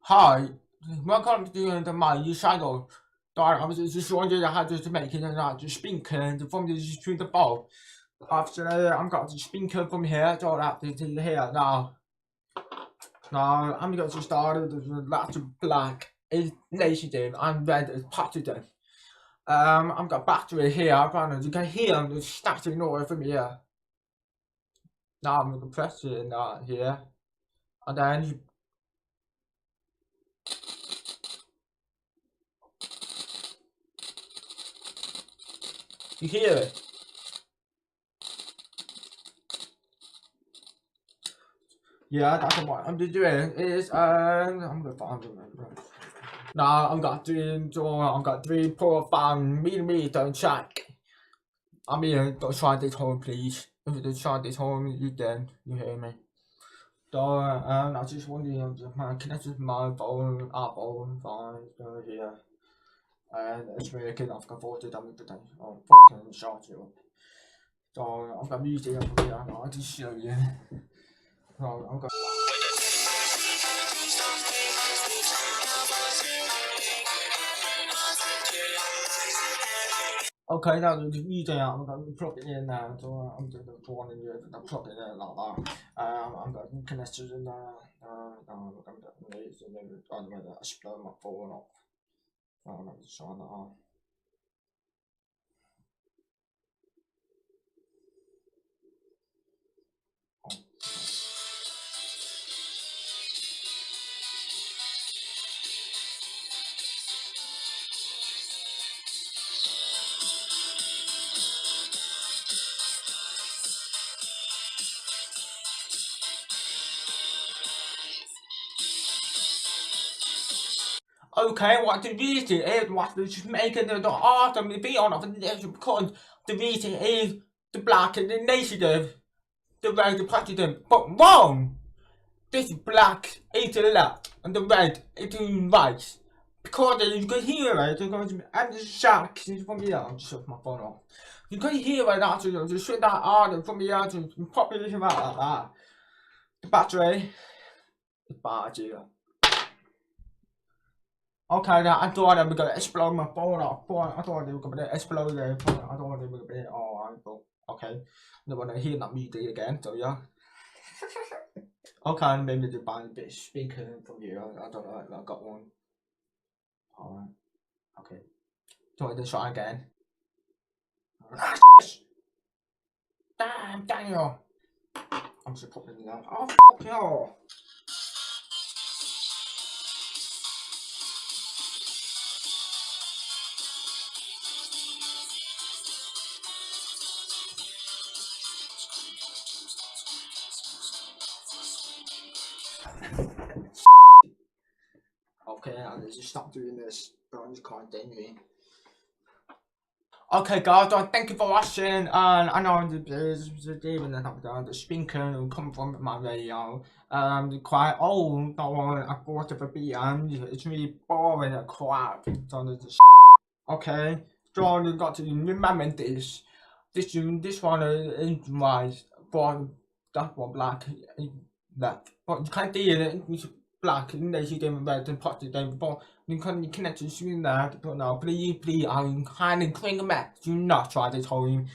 Hi, welcome to my new channel. I was just wondering how to make it to speaker from the ball. After I'm got the speaker from here to up to here now. Now I'm going to start with lots of black initiative. I'm ready to part of them. I've got battery here, and you can hear the static noise from here. Now I'm going to press it here, and then you hear it. Yeah, that's what I'm doing is I'm gonna find it. Now I've got 3.5 millimeter check. I mean, don't try this home, please. If you don't try this home, you hear me. So I just wondering, my connection to my phone, Apple phone, here, and it's working. I've got 40 damage potential. Oh, fucking shot you. So I've got music up here. I'll just show you. So I've got. Okay, now the DJ I'm gonna plug it in now. So I'm gonna draw in here. I'm plug it in like that. I'm gonna connect it in there. I'm gonna use it. I'm gonna explode my phone off. I'm gonna shine that on. Okay, what the reason is what is making the awesome be on of this because the reason is the black initiative, the red the president, but wrong. This black is the left and the red is the right. Because you can hear it, I'm just shocked from here. I'm just shut my phone off. You can hear it now, so just shut that on from here to population like that. The battery is bad here. Okay, now I thought I was gonna explode my phone off. I thought they were gonna explode their phone. I thought they were gonna be okay. They wanna hear that music again, so yeah. Okay, maybe they buy a bit speaker from here. I don't know, I got one. Alright. Okay. So I just try again. Damn, Daniel! I'm just putting it down. Oh, fuck you! Okay, I'll just stop doing this. I'm just continuing. Okay, guys, thank you for watching. And I know the speaker will come from my radio. Quite old. I bought it for PM. It's really boring and crap. Okay, so you got to remember this. This one is white, but that one black. That, but you can't do it. It's black. And they see them red and pot them. But you can connect to see that. But now, please, I'm kind of clean back. Do not try this whole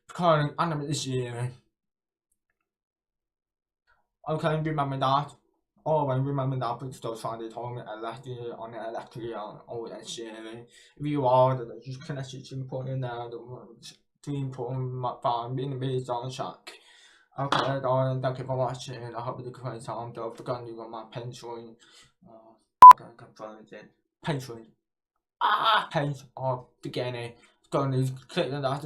because I'm this year. Okay, remember that. Always remember that, but still try to tell me electric on the electric all that shit. If you are, just connect it to important now. To important farm being based on shock. Okay, darling, thank you for watching. I hope you can time. Don't forget you got my pension. I confirm it. Pension. Pension. Oh, beginning. Going to click that right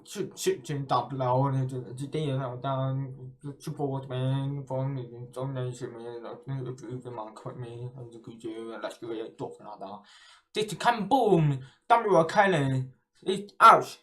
should down below and the day down support me from me donation me and approve the man quit me and the good you and let's go talking like that. This come boom, Samuel Kelly. It's out.